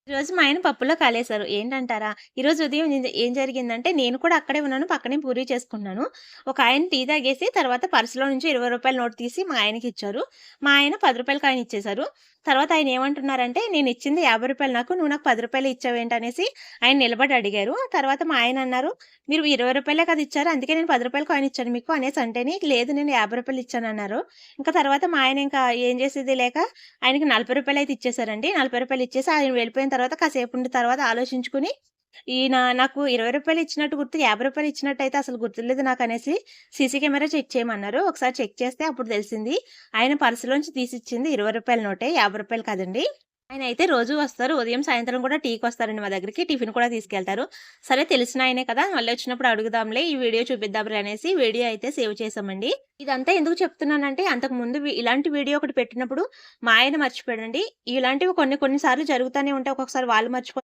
ఈరోజు మా ఆయన పప్పులో కాలేశారు. ఏంటంటారా? ఈరోజు ఉదయం ఏం జరిగిందంటే, నేను కూడా అక్కడే ఉన్నాను. పక్కనే పూరి చేసుకుంటున్నాను. ఒకాయన టీ తాగేసి తర్వాత పర్స్‌లో నుంచి రూ. 20 నోట్ తీసి మా ఆయనకిచ్చారు. మా ఆయన రూ. 10 కాయిన్ ఇచ్చేశారు. తర్వాత ఆయన ఏమంటున్నారంటే, "నేనిచ్చింది రూ. 50 నాకు. నువ్వు నాకు రూ. 10 ఇచ్చావేంటనేసి" ఆయన నిలబడి అడిగారు. తర్వాత మా ఆయన అన్నారు, "మీరు రూ. 20 కదా ఇచ్చారు. అందుకే నేను రూ. 10 కాయిన్ ఇచ్చాను మీకు" అనేసి అంటేని, "లేదు నేను రూ. 50 ఇచ్చానన్నారు." ఇంకా తర్వాత మా ఆయన ఇంకా ఏం చేసేది లేక ఆయనకి రూ. 40 అయితే ఇచ్చేసారండి. రూ. 40 ఇచ్చేసి ఆయన వెళ్ళిపోయిన తర్వాత కాసేపుండి తర్వాత ఆలోచించుకొని, ఈయన నాకు రూ. 20 ఇచ్చినట్టు గుర్తు, రూ. 50 ఇచ్చినట్టయితే అసలు గుర్తులేదు నాకనేసి సీసీ కెమెరా చెక్ చేయమన్నారు. ఒకసారి చెక్ చేస్తే అప్పుడు తెలిసింది. ఆయన పర్సులోంచి తీసిచ్చింది రూ. 20 నోటే, రూ. 50 కాదండి. ఆయనయితే రోజూ వస్తారు. ఉదయం, సాయంత్రం కూడా టీకొస్తారండి మా దగ్గరికి. టిఫిన్ కూడా తీసుకెళ్తారు. సరే తెలిసిన ఆయనే కదా! మళ్ళొచ్చినప్పుడు అడుగుదాంలే, ఈ వీడియో చూపిద్దాంలే అనేసి వీడియో అయితే సేవ్ చేశామండి. ఇదంతా ఎందుకు చెప్తున్నానంటే, అంతకుముందు ఇలాంటి వీడియో ఒకటి పెట్టినప్పుడు మా ఆయన మర్చిపోయాడండి. ఇలాంటివి కొన్ని కొన్ని సార్లు జరుగుతానే ఉంటాయి. ఒక్కొక్కసారి వాళ్ళు మర్చిపో